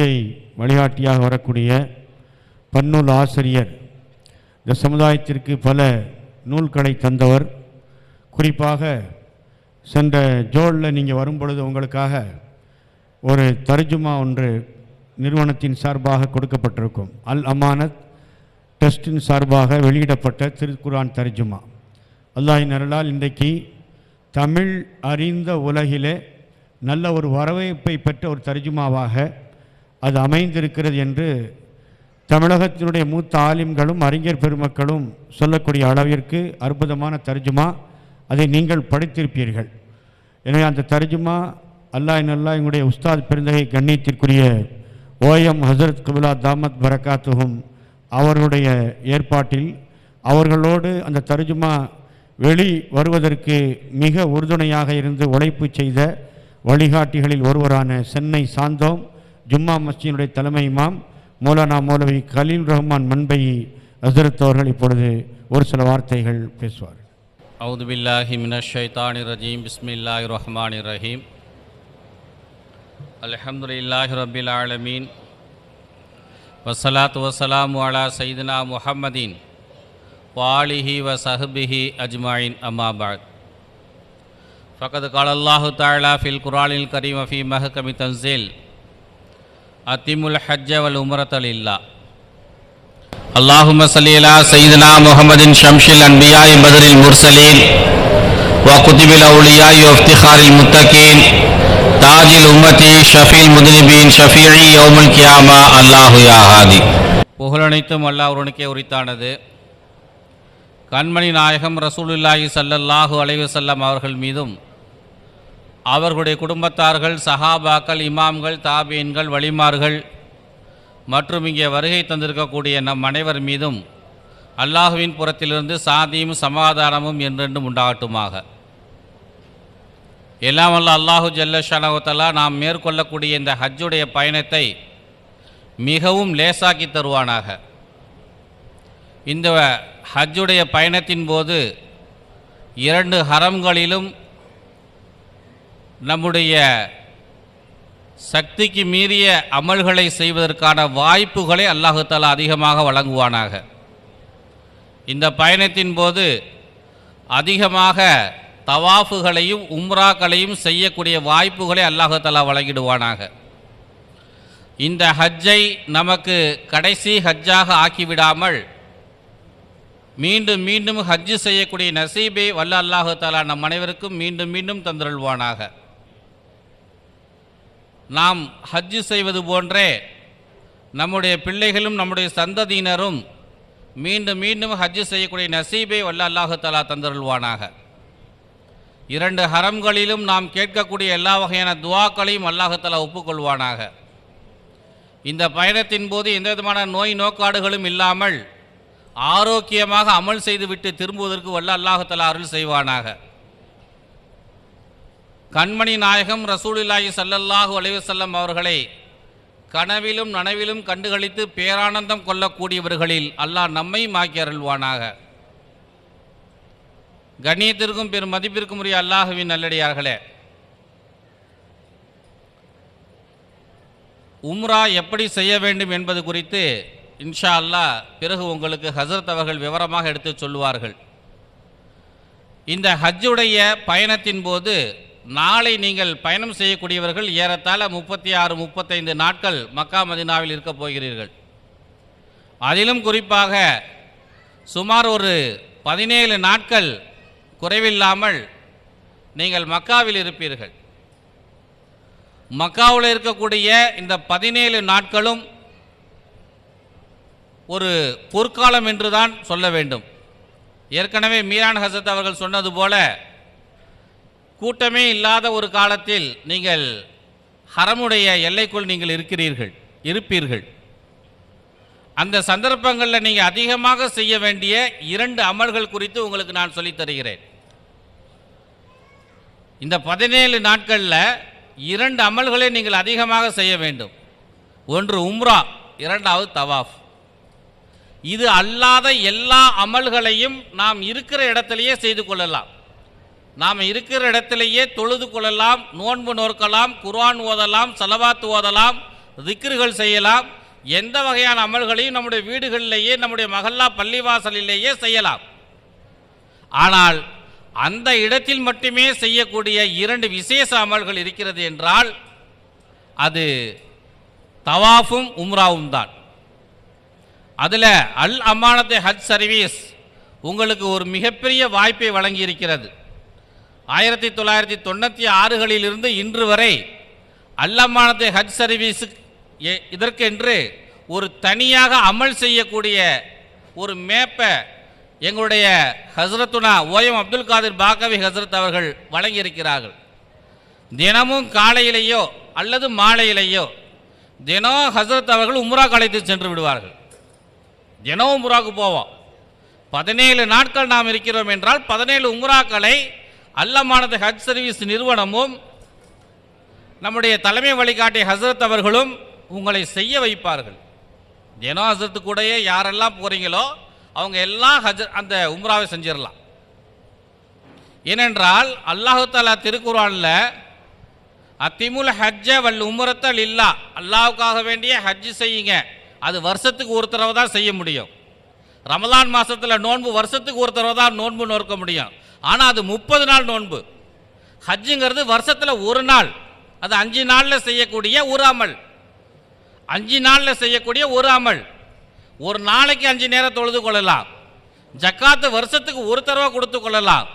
கொள்கை வழிகாட்டியாக வரக்கூடிய பன்னூல் ஆசிரியர், இந்த சமுதாயத்திற்கு பல நூல்களை தந்தவர். குறிப்பாக சென்ற ஜோலில் நீங்கள் வரும்பொழுது உங்களுக்காக ஒரு தர்ஜுமா ஒன்று நிறுவனத்தின் சார்பாக கொடுக்கப்பட்டிருக்கும். அல் அமானத் டெஸ்டின் சார்பாக வெளியிடப்பட்ட திருக்குரான் தர்ஜுமா. அல்லாஹ்வின் அருளால் இன்றைக்கு தமிழ் அறிந்த உலகிலே நல்ல ஒரு வரவேற்பை பெற்ற ஒரு தர்ஜுமாவாக அது அமைந்திருக்கிறது என்று தமிழகத்தினுடைய மூத்த ஆலிம்களும் அறிஞர் பெருமக்களும் சொல்லக்கூடிய அளவிற்கு அற்புதமான தர்ஜுமா. அதை நீங்கள் படித்திருப்பீர்கள். எனவே அந்த தர்ஜுமா அல்லாஹ் எங்களுடைய உஸ்தாத் பெருந்தகை கண்ணியத்திற்குரிய ஓஎம் ஹசரத் கபிலா தாமத் பரக்காத்துஹும் அவர்களுடைய ஏற்பாட்டில் அவர்களோடு அந்த தர்ஜுமா வெளி வருவதற்கு மிக உறுதுணையாக இருந்து உழைப்பு செய்த வழிகாட்டிகளில் ஒருவரான சென்னை சாந்தோம் ஜும்மா மஸ்ஜினுடைய தலைமை இமாம் மௌலானா மௌலவி கலீல் ரஹ்மான் மன்பையி ஹஸ்ரத் அவர்கள் இப்பொழுது ஒரு சில வார்த்தைகள் பேசுவார். அவுது பில்லாஹி மினஷ் ஷைத்தானிர் ரஜீம். பிஸ்மில்லாஹிர் ரஹ்மானிர் ரஹீம். அல்ஹம்துலில்லாஹி ரப்பில் ஆலமீன். வஸ்ஸலாத்து வஸ்ஸலாமு அலா சய்யிதினா முஹம்மதின் வாலிஹி வ சஹ்பிஹி அஜ்மாயின் அம்மா பஅத். ஃபகத் கால அல்லாஹு தஆலா ஃபில் குர்ஆனில் கரீம் ஃபீ மஹ்கமி தன்ஸீல் அத்திமுல் ஹஜ்ஜ வல் உம்ரத லில்லாஹ். அல்லாஹும்ம ஸல்லி அலா சய்யிதினா முஹம்மதின் ஷம்ஸில் அன்பியாஇ பத்ரில் முர்ஸலீன் வ குதுபில் அவுலியாஇ வ இஃப்திகாரில் முத்தகீன் தாஜில் உம்மதி ஷஃபீல் முத்னிபீன் ஷஃபீஇ யௌமுல் கியாமா அல்லாஹு யா ஹாதி. புகழனைத்தும் அல்லாஹ் ஒருவனுக்கே உரித்தானது. கண்மணி நாயகம் ரசூலுல்லாஹி ஸல்லல்லாஹு அலைஹி வஸல்லம் அவர்கள் மீதும் அவர்களுடைய குடும்பத்தார்கள், சஹாபாக்கள், இமாம்கள், தாபீன்கள், வலிமார்கள் மற்றும் இங்கே வருகை தந்திருக்கக்கூடிய நம் அனைவர் மீதும் அல்லாஹுவின் புறத்திலிருந்து சாந்தியும் சமாதானமும் என்றென்றும் உண்டாகட்டுமாக. எல்லாம் வல்ல அல்லாஹு ஜல்ல ஷானஹு வ தஆலா நாம் மேற்கொள்ளக்கூடிய இந்த ஹஜ்ஜுடைய பயணத்தை மிகவும் லேசாக்கி தருவானாக. இந்த ஹஜ்ஜுடைய பயணத்தின் போது 2 ஹரம்களிலும் நம்முடைய சக்திக்கு மீறிய அமல்களை செய்வதற்கான வாய்ப்புகளை அல்லாஹு தஆலா அதிகமாக வழங்குவானாக. இந்த பயணத்தின் போது அதிகமாக தவாஃபுகளையும் உம்ராக்களையும் செய்யக்கூடிய வாய்ப்புகளை அல்லாஹு தஆலா வழங்கிடுவானாக. இந்த ஹஜ்ஜை நமக்கு கடைசி ஹஜ்ஜாக ஆக்கிவிடாமல் மீண்டும் மீண்டும் ஹஜ்ஜு செய்யக்கூடிய நசீபை வல்ல அல்லாஹு தஆலா நம் அனைவருக்கும் மீண்டும் மீண்டும் தந்தருள்வானாக. நாம் ஹஜ்ஜு செய்வது போன்றே நம்முடைய பிள்ளைகளும் நம்முடைய சந்ததியினரும் மீண்டும் மீண்டும் ஹஜ்ஜு செய்யக்கூடிய நசீபை வல்ல அல்லாஹு தஆலா தந்தருள்வானாக. 2 ஹரம்களிலும் நாம் கேட்கக்கூடிய எல்லா வகையான துஆக்களையும் அல்லாஹு தஆலா ஒப்புக்கொள்வானாக. இந்த பயணத்தின் போது எந்த விதமான நோய் நோக்காடுகளும் இல்லாமல் ஆரோக்கியமாக அமல் செய்துவிட்டு திரும்புவதற்கு வல்ல அல்லாஹு தஆலா அருள் செய்வானாக. கண்மணி நாயகம் ரசூலுல்லாஹி ஸல்லல்லாஹு அலைஹி வஸல்லம் அவர்களை கனவிலும் நனவிலும் கண்டுகளித்து பேரானந்தம் கொள்ளக்கூடியவர்களில் அல்லாஹ் நம்மை மாக்கி அருள்வானாக. கண்ணியத்திற்கும் பெரும் மதிப்பிற்கும் உரிய அல்லாஹுவின் நல்லடியார்களே, உம்ரா எப்படி செய்ய வேண்டும் என்பது குறித்து இன்ஷா அல்லாஹ் பிறகு உங்களுக்கு ஹசரத் அவர்கள் விவரமாக எடுத்து சொல்லுவார்கள். இந்த ஹஜ்ஜுடைய பயணத்தின் போது நாளை நீங்கள் பயணம் செய்யக்கூடியவர்கள் ஏறத்தாழ 36-35 நாட்கள் மக்கா மதீனாவில் இருக்கப் போகிறீர்கள். அதிலும் குறிப்பாக சுமார் ஒரு 17 நாட்கள் குறைவில்லாமல் நீங்கள் மக்காவில் இருப்பீர்கள். மக்காவில் இருக்கக்கூடிய இந்த 17 நாட்களும் ஒரு பொற்காலம் என்று தான் சொல்ல வேண்டும். ஏற்கனவே மீரான் ஹசரத் அவர்கள் சொன்னது போல கூட்டமே இல்லாத ஒரு காலத்தில் நீங்கள் ஹரமுடைய எல்லைக்குள் நீங்கள் இருப்பீர்கள். அந்த சந்தர்ப்பங்களில் நீங்கள் அதிகமாக செய்ய வேண்டிய 2 அமல்கள் குறித்து உங்களுக்கு நான் சொல்லித் தருகிறேன். இந்த 17 நாட்களில் 2 அமல்களை நீங்கள் அதிகமாக செய்ய வேண்டும். ஒன்று உம்ரா, 2வது தவாஃப். இது அல்லாத எல்லா அமல்களையும் நாம் இருக்கிற இடத்திலேயே செய்து கொள்ளலாம். நாம் இருக்கிற இடத்திலேயே தொழுது கொள்ளலாம், நோன்பு நோக்கலாம், குர்ஆன் ஓதலாம், ஸலவாத் ஓதலாம், திக்ருகள் செய்யலாம், எந்த வகையான அமல்களையும் நம்முடைய வீடுகளிலேயே நம்முடைய மஹல்லா பள்ளிவாசலிலேயே செய்யலாம். ஆனால் அந்த இடத்தில் மட்டுமே செய்யக்கூடிய 2 விசேஷ அமல்கள் இருக்கிறது என்றால் அது தவாஃபும் உம்ராவும் தான். அதில் அல் அமானத் ஹஜ் சர்வீஸ் உங்களுக்கு ஒரு மிகப்பெரிய வாய்ப்பை வழங்கி இருக்கிறது. 1996களிலிருந்து இன்று வரை அல் அமானத் ஹஜ் சர்வீஸு இதற்கென்று ஒரு தனியாக அமல் செய்யக்கூடிய ஒரு மேப்பை எங்களுடைய ஹஸ்ரத்துனா ஓஎம் அப்துல் காதிர் பாக்கவி ஹஸ்ரத் அவர்கள் வழங்கியிருக்கிறார்கள். தினமும் காலையிலேயோ அல்லது மாலையிலேயோ தினம் ஹஸ்ரத் அவர்கள் உம்ரா அழைத்து சென்று விடுவார்கள். தினம் உம்ராவுக்கு போவோம். 17 நாட்கள் நாம் இருக்கிறோம் என்றால் 17 உம்ராக்களை அல் அமானத் ஹஜ் சர்வீஸ் நிறுவனமும் நம்முடைய தலைமை வழிகாட்டிய ஹஸ்ரத் அவர்களும் உங்களை செய்ய வைப்பார்கள். தினம் ஹஸ்ரத்து கூடயே யாரெல்லாம் போகிறீங்களோ அவங்க எல்லாம் அந்த உம்ராவை செஞ்சிடலாம். ஏனென்றால் அல்லாஹு தஆலா திருக்குர்ஆனில் அத்திமுல் ஹஜ்ஜ வல் உம்ரத்தல் இல்லா, அல்லாஹ்வுக்காக வேண்டிய ஹஜ் செய்யுங்க, அது வருஷத்துக்கு ஒரு தடவை தான் செய்ய முடியும். ரமலான் மாதத்தில் நோன்பு வருஷத்துக்கு ஒரு தடவை தான் நோன்பு நோக்க முடியும். ஆனால் அது 30 நாள் நோன்பு. ஹஜ்ஜுங்கிறது வருஷத்தில் ஒரு நாள், அது 5 நாளில் செய்யக்கூடிய ஒரு அமல். 5 நாளில் செய்யக்கூடிய ஒரு அமல். ஒரு நாளைக்கு 5 நேரம் தொழுது கொள்ளலாம். ஜக்காத்து வருஷத்துக்கு ஒரு தடவை கொடுத்து கொள்ளலாம்.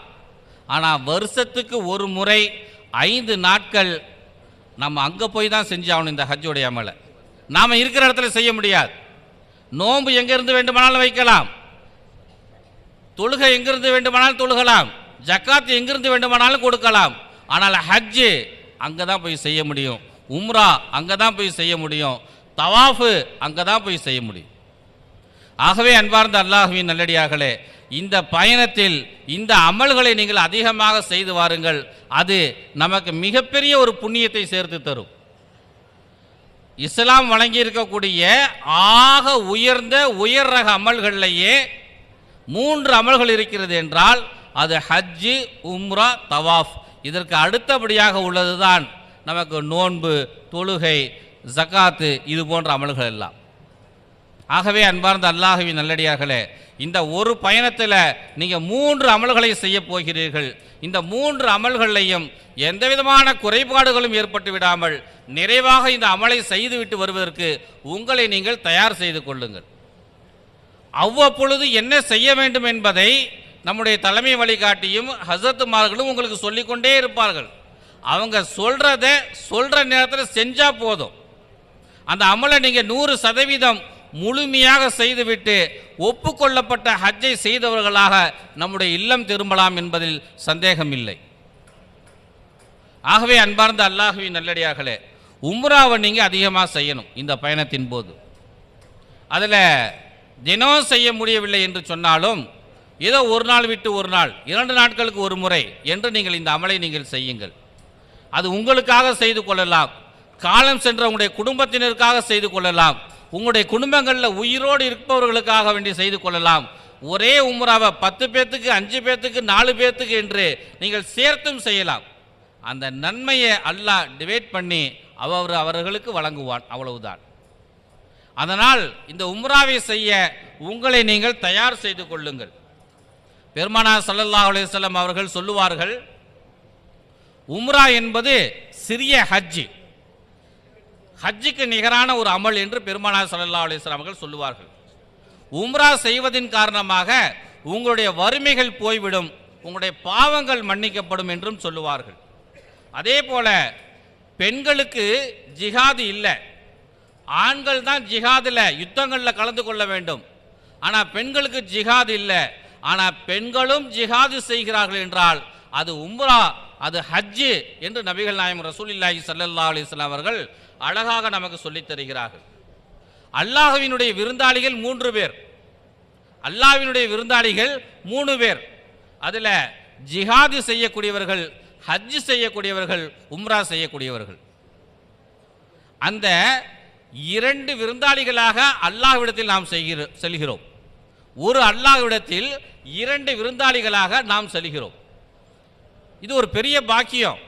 ஆனால் வருஷத்துக்கு ஒரு முறை 5 நாட்கள் நம்ம அங்கே போய் தான் செஞ்சாகணும். இந்த ஹஜ்ஜுடைய அமலை நாம் இருக்கிற இடத்துல செய்ய முடியாது. நோன்பு எங்கிருந்து வேண்டுமானாலும் வைக்கலாம், தொழுகை எங்கிருந்து வேண்டுமானாலும் தொழுகலாம், ஜக்காத்து எங்கிருந்து வேண்டுமானாலும் கொடுக்கலாம். ஆனால் ஹஜ்ஜு அங்கே தான் போய் செய்ய முடியும், உம்ரா அங்கே தான் போய் செய்ய முடியும், தவாஃபு அங்கே தான் போய் செய்ய முடியும். ஆகவே அன்பார்ந்த அல்லாஹ்வின் நல்லடியார்களே, இந்த பயணத்தில் இந்த அமல்களை நீங்கள் அதிகமாக செய்து வாருங்கள். அது நமக்கு மிகப்பெரிய ஒரு புண்ணியத்தை சேர்த்து தரும். இஸ்லாம் வழங்கி இருக்கக்கூடிய ஆக உயர்ந்த உயர் ரக அமல்களிலேயே 3 அமல்கள் இருக்கிறது என்றால் அது ஹஜ்ஜு, உம்ரா, தவாஃப். இதற்கு அடுத்தபடியாக உள்ளதுதான் நமக்கு நோன்பு, தொழுகை, ஜக்காத்து, இது போன்ற அமல்கள் எல்லாம். ஆகவே அன்பார்ந்த அல்லாஹ்வின் நல்லடியார்களே, இந்த ஒரு பயணத்தில் நீங்கள் 3 அமல்களை செய்ய போகிறீர்கள். இந்த 3 அமல்களையும் எந்த விதமான குறைபாடுகளும் ஏற்பட்டு விடாமல் நிறைவாக இந்த அமலை செய்துவிட்டு வருவதற்கு உங்களை நீங்கள் தயார் செய்து கொள்ளுங்கள். அவ்வப்பொழுது என்ன செய்ய வேண்டும் என்பதை நம்முடைய தலைமை வழிகாட்டியும் ஹசரத்துமார்களும் உங்களுக்கு சொல்லிக்கொண்டே இருப்பார்கள். அவங்க சொல்கிற நேரத்தில் செஞ்சால் போதும். அந்த அமலை நீங்கள் 100% முழுமையாக செய்துவிட்டு ஒப்புக்கொள்ளப்பட்ட ஹஜ்ஜை செய்தவர்களாக நம்முடைய இல்லம் திரும்பலாம் என்பதில் சந்தேகம் இல்லை. ஆகவே அன்பார்ந்த அல்லாஹ்வின் நல்லடியார்களே, உம்ராவை நீங்கள் அதிகமாக செய்யணும். இந்த பயணத்தின் போது அதில் தினம் செய்ய முடியவில்லை என்று சொன்னாலும் ஏதோ ஒரு நாள் விட்டு ஒரு நாள், 2 நாட்களுக்கு ஒரு முறை என்று நீங்கள் இந்த அமலை நீங்கள் செய்யுங்கள். அது உங்களுக்காக செய்து கொள்ளலாம், காலம் சென்ற உங்களுடைய குடும்பத்தினருக்காக செய்து கொள்ளலாம், உங்களுடைய குடும்பங்களில் உயிரோடு இருப்பவர்களுக்காக வேண்டி செய்து கொள்ளலாம். ஒரே உம்ராவை 10 பேர்த்துக்கு, 5 பேர்த்துக்கு, 4 பேர்த்துக்கு என்று நீங்கள் சேர்த்தும் செய்யலாம். அந்த நன்மையை அல்லாஹ் டிவைட் பண்ணி அவர்களுக்கு வழங்குவான், அவ்வளவுதான். அதனால் இந்த உம்ராவை செய்ய உங்களை நீங்கள் தயார் செய்து கொள்ளுங்கள். பெருமானார் ஸல்லல்லாஹு அலைஹி வஸல்லம் அவர்கள் சொல்லுவார்கள், உம்ரா என்பது சிறிய ஹஜ், ஹஜ்ஜுக்கு நிகரான ஒரு அமல் என்று பெருமானார் ஸல்லல்லாஹு அலைஹி வஸல்லம் அவர்கள் சொல்லுவார்கள். உம்ரா செய்வதின் காரணமாக உங்களுடைய வறுமைகள் போய்விடும், உங்களுடைய பாவங்கள் மன்னிக்கப்படும் என்றும் சொல்லுவார்கள். அதே போல பெண்களுக்கு ஜிஹாது இல்லை, ஆண்கள் தான் ஜிஹாதில் யுத்தங்களில் கலந்து கொள்ள வேண்டும். ஆனால் பெண்களுக்கு ஜிஹாது இல்லை. ஆனால் பெண்களும் ஜிஹாது செய்கிறார்கள் என்றால் அது உம்ரா, அது ஹஜ்ஜு என்று நபிகள் நாயகம் ரசூலுல்லாஹி ஸல்லல்லாஹு அலைஹி வஸல்லம் அவர்கள் அழகாக நமக்கு சொல்லித் தருகிறார்கள். அல்லாஹ்வினுடைய விருந்தாளிகள் 3 பேர். அல்லாஹ்வினுடைய விருந்தாளிகள் 3 பேர். அதில் ஜிஹாது செய்யக்கூடியவர்கள், ஹஜ் செய்யக்கூடியவர்கள், உம்ரா செய்யக்கூடியவர்கள். அந்த 2 விருந்தாளிகளாக அல்லாஹ்விடத்தில் நாம் செல்கிறோம். ஒரு அல்லாஹ்விடத்தில் 2 விருந்தாளிகளாக நாம் செல்கிறோம். இது ஒரு பெரிய பாக்கியம்.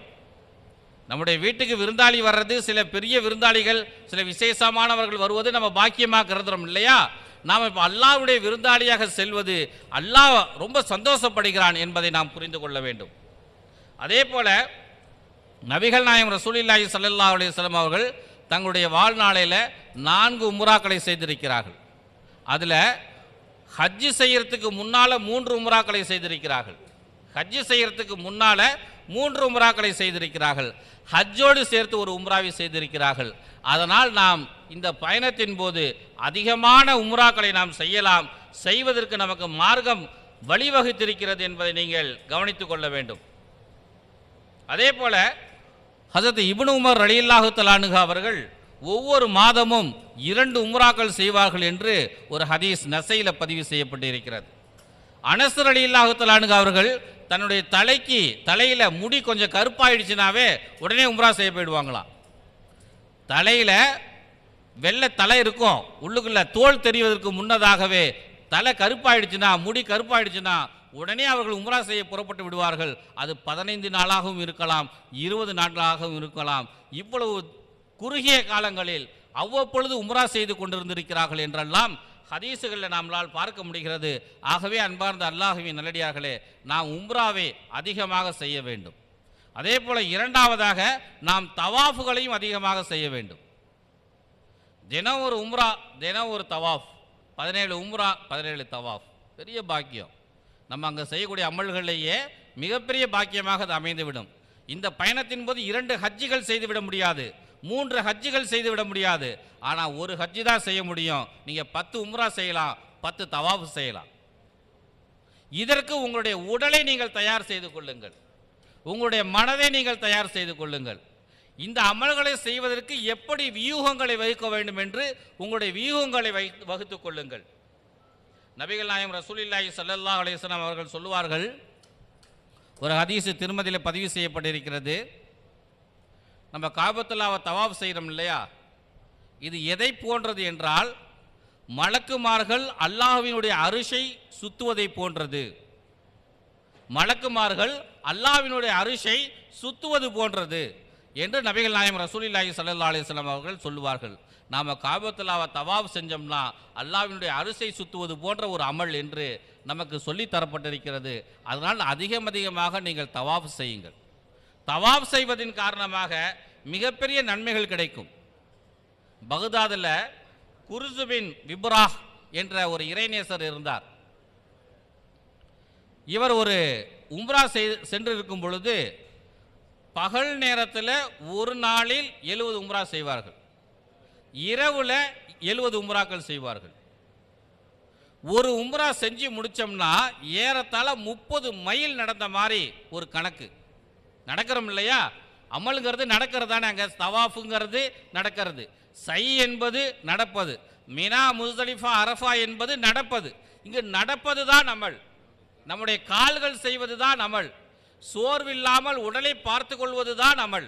நம்முடைய வீட்டுக்கு விருந்தாளி வர்றது, சில பெரிய விருந்தாளிகள், சில விசேஷமானவர்கள் வருவது நம்ம பாக்கியமாக கருதுறோம் இல்லையா? நாம் இப்போ அல்லாஹ்வுடைய விருந்தாளியாக செல்வது அல்லாஹ் ரொம்ப சந்தோஷப்படுகிறான் என்பதை நாம் புரிந்து கொள்ள வேண்டும். அதே போல நபிகள் நாயகம் ரசூலுல்லாஹி ஸல்லல்லாஹு அலைஹி வஸல்லம் அவர்கள் தங்களுடைய வாழ்நாளையில் 4 உம்ராக்களை செய்திருக்கிறார்கள். அதில் ஹஜ்ஜு செய்யறதுக்கு முன்னால் 3 உம்ராக்களை செய்திருக்கிறார்கள். ஹஜ்ஜு செய்யறதுக்கு முன்னால் 3 உம்ராக்களை செய்திருக்கிறார்கள். ஹஜ்ஜோடு சேர்த்து ஒரு உம்ராவை செய்திருக்கிறார்கள். அதனால் நாம் இந்த பயணத்தின் போது அதிகமான உம்ராக்களை நாம் செய்யலாம், செய்வதற்கு நமக்கு மார்க்கம் வழிவகுத்திருக்கிறது என்பதை நீங்கள் கவனித்துக் கொள்ள வேண்டும். அதே போல ஹஜரத் இப்னு உமர் ரலியல்லாஹு தஆலா அன்ஹு அவர்கள் ஒவ்வொரு மாதமும் 2 உம்ராக்கள் செய்வார்கள் என்று ஒரு ஹதீஸ் நசையில் பதிவு செய்யப்பட்டு இருக்கிறது. அனஸ் ரலியல்லாஹு தஆலா அன்ஹு அவர்கள் தன்னுடைய தலையில் முடி கொஞ்சம் கருப்பாயிடுச்சுனாவே உடனே உம்ரா செய்ய போயிடுவாங்களாம். தலையில் வெள்ளை தலை இருக்கும், உள்ளுக்குள்ள தோல் தெரிவதற்கு முன்னதாகவே தலை கருப்பாயிடுச்சுன்னா, முடி கருப்பாயிடுச்சுன்னா உடனே அவர்கள் உம்ரா செய்ய புறப்பட்டு விடுவார்கள். அது 15 நாளாகவும் இருக்கலாம், 20 நாட்களாகவும் இருக்கலாம். இவ்வளவு குறுகிய காலங்களில் அவ்வப்பொழுது உம்ரா செய்து கொண்டிருந்திருக்கிறார்கள் என்றெல்லாம் ஹதீஸுகளில் நம்மளால் பார்க்க முடிகிறது. ஆகவே அன்பார்ந்த அல்லாஹ்வின் நல்லடியார்களே, நாம் உம்ராவை அதிகமாக செய்ய வேண்டும். அதே போல இரண்டாவதாக நாம் தவாஃபுகளையும் அதிகமாக செய்ய வேண்டும். தினம் ஒரு உம்ரா, தினம் ஒரு தவாஃப், 17 உம்ரா 17 தவாஃப், பெரிய பாக்கியம். நம்ம அங்கே செய்யக்கூடிய அமல்களிலேயே மிகப்பெரிய பாக்கியமாக அது அமைந்துவிடும். இந்த பயணத்தின் போது 2 ஹஜ்ஜுகள் செய்துவிட முடியாது, 3 ஹஜ்ஜுகள் செய்துவிட முடியாது. ஆனால் ஒரு ஹஜ்ஜு தான் செய்ய முடியும். நீங்கள் 10 உம்ரா செய்யலாம், 10 தவாஃப் செய்யலாம். இதற்கு உங்களுடைய உடலை நீங்கள் தயார் செய்து கொள்ளுங்கள், உங்களுடைய மனதை நீங்கள் தயார் செய்து கொள்ளுங்கள். இந்த அமல்களை செய்வதற்கு எப்படி வியூகங்களை வகுக்க வேண்டும் என்று உங்களுடைய வியூகங்களை வகுத்துக் கொள்ளுங்கள். நபிகள் நாயகம் ரசூலுல்லாஹி ஸல்லல்லாஹு அலைஹி வஸல்லம் அவர்கள் சொல்லுவார்கள், ஒரு ஹதீஸ் திருமதியில் பதிவு செய்யப்பட்டிருக்கிறது, நம்ம காபத்துல்லாவை தவாஃப் செய்கிறோம் இல்லையா, இது எதை போன்றது என்றால் மலக்குமார்கள் அல்லாஹ்வினுடைய அரிஷை சுத்துவதை போன்றது. மலக்குமார்கள் அல்லாஹ்வினுடைய அரிஷை சுத்துவது போன்றது என்று நபிகள் நாயகம் ரசூலுல்லாஹி ஸல்லல்லாஹு அலைஹி வஸல்லம் அவர்கள் சொல்லுவார்கள். நாம் காபத்துல்லாவை தவாஃப் செஞ்சோம்னா அல்லாஹ்வினுடைய அரிசை சுத்துவது போன்ற ஒரு அமல் என்று நமக்கு சொல்லி தரப்பட்டிருக்கிறது. அதனால் அதிகமாக நீங்கள் தவாஃப் செய்யுங்கள். தவாஃப் செய்வதின் காரணமாக மிகப்பெரிய நன்மைகள் கிடைக்கும். பகதாதில் குர்ஸு பின் விப்ராஹ் என்ற ஒரு இறைநேசர் இருந்தார். இவர் ஒரு உம்ரா சென்றிருக்கும் பொழுது பகல் நேரத்தில் ஒரு நாளில் 70 உம்ரா செய்வார்கள், இரவில் 70 உம்ராக்கள் செய்வார்கள். ஒரு உம்ரா செஞ்சு முடித்தோம்னா ஏறத்தாழ 30 மைல் நடந்த மாதிரி ஒரு கணக்கு. நடக்கிறோம் இல்லையா, அமலுங்கிறது நடக்கிறது தானே, அங்கே தவாஃபுங்கிறது நடக்கிறது, சை என்பது நடப்பது, மினா முஸ்தலிஃபா அரஃபா என்பது நடப்பது. இங்கு நடப்பது தான் அமல், நம்முடைய கால்கள் செய்வது தான் அமல், சோர்வில்லாமல் உடலை பார்த்து கொள்வது தான் அமல்.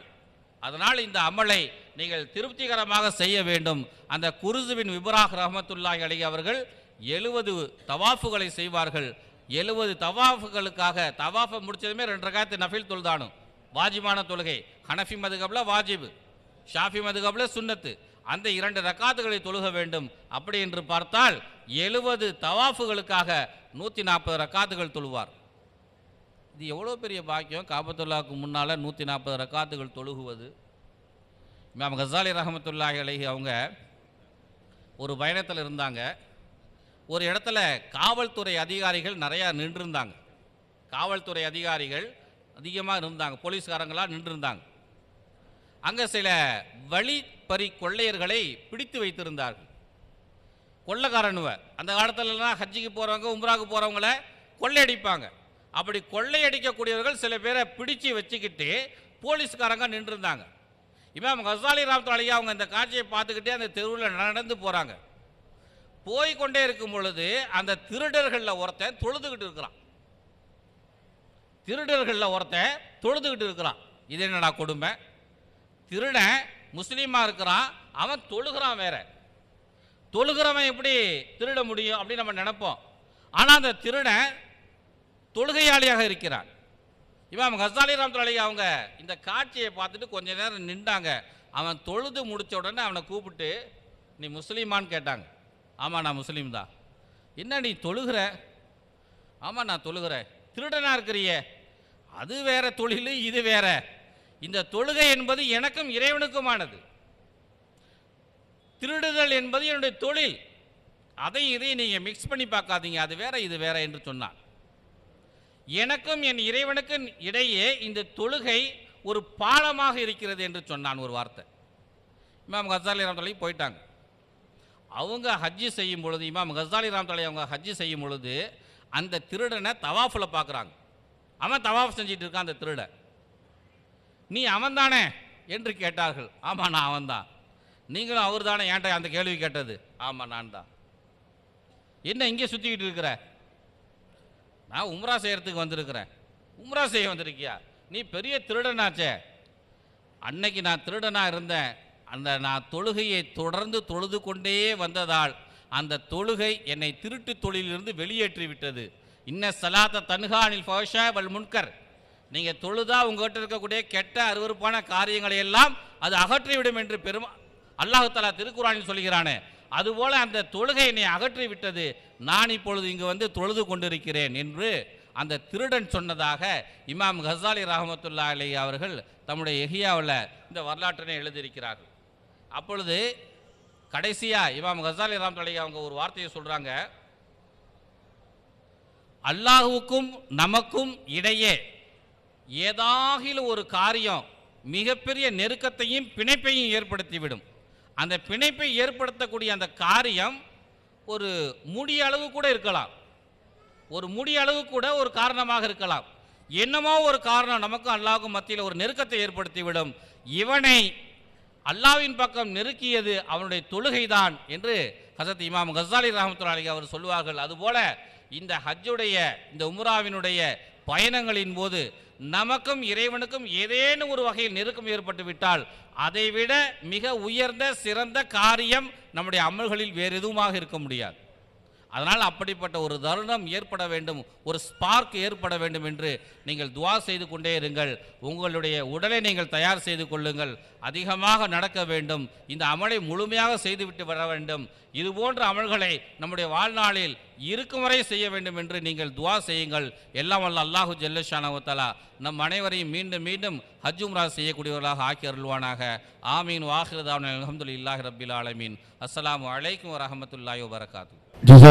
அதனால் இந்த அமலை நீங்கள் திருப்திகரமாக செய்ய வேண்டும். அந்த குர்ஸு பின் விப்ராஹ் ரஹ்மத்துல்லாஹி அலைஹி அவர்கள் 70 தவாஃபுகளை செய்வார்கள். 70 தவாஃபுகளுக்காக தவாஃபை முடிச்சதுமே 2 ரக்காத்து நஃபில் தொழுதானும், வாஜிபான தொழுகை. ஹனஃபி மதுகபில் வாஜிபு, ஷாஃபி மதுகபில் சுன்னத்து. அந்த 2 ரக்காத்துகளை தொழுக வேண்டும். அப்படி என்று பார்த்தால் 70 தவாஃபுகளுக்காக 140 ரக்காத்துகள் தொழுவார். இது எவ்வளோ பெரிய பாக்கியம்! காபத்துல்லாவுக்கு முன்னால் 140 ரக்காத்துகள் தொழுகுவது. இமாம் கஸாலி ரஹமத்துல்லாஹி அலைஹி அவங்க ஒரு பயணத்தில் இருந்தாங்க. ஒரு இடத்துல காவல்துறை அதிகாரிகள் நிறையா நின்றுருந்தாங்க. காவல்துறை அதிகாரிகள் அதிகமாக இருந்தாங்க, போலீஸ்காரங்களாக நின்றுருந்தாங்க. அங்கே சில வழிப்பறி கொள்ளையர்களை பிடித்து வைத்திருந்தார்கள். கொள்ளைக்காரனுவ அந்த காலத்துலலாம் ஹஜ்ஜிக்கு போகிறவங்க உம்ராவுக்கு போகிறவங்கள கொள்ளையடிப்பாங்க. அப்படி கொள்ளையடிக்கக்கூடியவர்கள் சில பேரை பிடிச்சி வச்சுக்கிட்டு போலீஸ்காரங்க நின்றுருந்தாங்க. இமாம் கஸாலி ரஹ்மத்துல்லாஹி அலைஹி அவங்க இந்த காட்சியை பார்த்துக்கிட்டே அந்த தெருவில் நடந்து போகிறாங்க. போய்கொண்டே இருக்கும் பொழுது அந்த திருடர்களில் ஒருத்தன் தொழுதுகிட்டு இருக்கிறான். திருடர்களில் ஒருத்தன் தொழுதுகிட்டு இருக்கிறான். இது என்னடா கொடுமை! திருடன் முஸ்லீமாக இருக்கிறான், அவன் தொழுகிறான். வேற தொழுகிறவன் எப்படி திருட முடியும் அப்படின்னு நம்ம நினைப்போம். ஆனால் அந்த திருடன் தொழுகையாளியாக இருக்கிறான். இமாம் கசாலி ரஹ்மத்துல்லாஹி அவங்க இந்த காட்சியை பார்த்துட்டு கொஞ்ச நேரம் நின்றாங்க. அவன் தொழுது முடித்த உடனே அவனை கூப்பிட்டு, நீ முஸ்லீமான்னு கேட்டாங்க. ஆமாம் நான் முஸ்லீம் தான். என்ன நீ தொழுகிற? ஆமாம் நான் தொழுகிறேன். திருடனாக இருக்கிறியே, அது வேற தொழில், இது வேற. இந்த தொழுகை என்பது எனக்கும் இறைவனுக்குமானது. திருடுதல் என்பது என்னுடைய தொழில். இதையும் நீங்கள் மிக்ஸ் பண்ணி பார்க்காதீங்க, அது வேற இது வேற என்று சொன்னான். எனக்கும் என் இறைவனுக்கும் இடையே இந்த தொழுகை ஒரு பாலமாக இருக்கிறது என்று சொன்னான் ஒரு வார்த்தை. இமாம் கசாலி ரஹ்மத்துல்லாஹி போயிட்டாங்க. அவங்க ஹஜ்ஜி செய்யும் பொழுது, இமாம் கசாலி ரஹ்மத்துல்லாஹி அவங்க ஹஜ்ஜி செய்யும் பொழுது அந்த திருடனை தவாஃபில் பார்க்குறாங்க. அவன் தவாஃப் செஞ்சிட்டு இருக்கான். அந்த திருடன், நீ அவன் தானே என்று கேட்டார்கள். ஆமாம் நான் அவன் தான். நீங்களும் அவர் தானே ஏன்ட்ட அந்த கேள்வி கேட்டது? ஆமாம் நான் தான். என்ன இங்கே சுற்றிக்கிட்டு இருக்கிற? நான் உம்ரா செய்கிறதுக்கு வந்திருக்கிறேன். உம்ரா செய்ய வந்திருக்கியா? நீ பெரிய திருடனாச்சே. அன்னைக்கு நான் திருடனாக இருந்தேன். நான் தொழுகையை தொடர்ந்து தொழுது கொண்டே வந்ததால் அந்த தொழுகை என்னை திருட்டு தொழிலிருந்து வெளியேற்றி விட்டது. இன்ன சலாத்த தன்ஹானில் ஃபஹ்ஷா வல் முன்கர். நீங்கள் தொழுதா உங்கள்கிட்ட இருக்கக்கூடிய கெட்ட அருவருப்பான காரியங்களை எல்லாம் அது அகற்றிவிடும் என்று அல்லாஹ் தஆலா திருக்குர்ஆனில் சொல்கிறானே, அதுபோல அந்த தொழுகை என்னை அகற்றி விட்டது. நான் இப்பொழுது இங்கு வந்து தொழுது கொண்டிருக்கிறேன் என்று அந்த திருடன் சொன்னதாக இமாம் கசாலி ரஹ்மத்துல்லாஹி அலைஹி அவர்கள் தம்முடைய இஹ்யாவில் இந்த வரலாற்றினை எழுதியிருக்கிறார்கள். அப்பொழுது கடைசியாக இமாம் கசாலி ரஹ்மத்துல்லாஹி அலைஹி அவங்க ஒரு வார்த்தையை சொல்கிறாங்க, அல்லாஹுவுக்கும் நமக்கும் இடையே ஏதாகிலும் ஒரு காரியம் மிகப்பெரிய நெருக்கத்தையும் பிணைப்பையும் ஏற்படுத்திவிடும். அந்த பிணைப்பை ஏற்படுத்தக்கூடிய அந்த காரியம் ஒரு முடி அளவு கூட இருக்கலாம். ஒரு முடி அளவு கூட ஒரு காரணமாக இருக்கலாம். என்னமோ ஒரு காரணம் நமக்கும் அல்லாஹ்வுக்கும் மத்தியில் ஒரு நெருக்கத்தை ஏற்படுத்திவிடும். இவனை அல்லாஹ்வின் பக்கம் நெருக்கியது அவனுடைய தொழுகைதான் என்று ஹஸரத் இமாம் கசாலி ரஹ்மத்துல்லாஹி அலைஹி அவர் சொல்வார்கள். அதுபோல இந்த ஹஜ்ஜுடைய இந்த உம்ராவினுடைய பயணங்களின் போது நமக்கும் இறைவனுக்கும் ஏதேனும் ஒரு வகையில் நெருக்கம் ஏற்பட்டு விட்டால் அதைவிட மிக உயர்ந்த சிறந்த காரியம் நம்முடைய அமல்களில் வேறு எதுவுமாக இருக்க முடியாது. அதனால் அப்படிப்பட்ட ஒரு தருணம் ஏற்பட வேண்டும், ஒரு ஸ்பார்க் ஏற்பட வேண்டும் என்று நீங்கள் துவா செய்து கொண்டே இருங்கள். உங்களுடைய உடலை நீங்கள் தயார் செய்து கொள்ளுங்கள். அதிகமாக நடக்க வேண்டும். இந்த அமலை முழுமையாக செய்துவிட்டு வர வேண்டும். இதுபோன்ற அமல்களை நம்முடைய வாழ்நாளில் இருக்கும் வரை செய்ய வேண்டும் என்று நீங்கள் துவா செய்யுங்கள். எல்லாம் வல்ல அல்லாஹு ஜல்ல ஷானஹு வ தஆலா நம் அனைவரையும் மீண்டும் மீண்டும் ஹஜ் உம்ரா செய்யக்கூடியவர்களாக ஆக்கி அருள்வானாக. ஆமீன். வாஹிரு தஅவானா அல்ஹம்துலில்லாஹி ரப்பில் ஆலமீன். அஸ்ஸலாமு அலைக்கும் வரஹ்மத்துல்லாஹி வபரகாத்துஹு.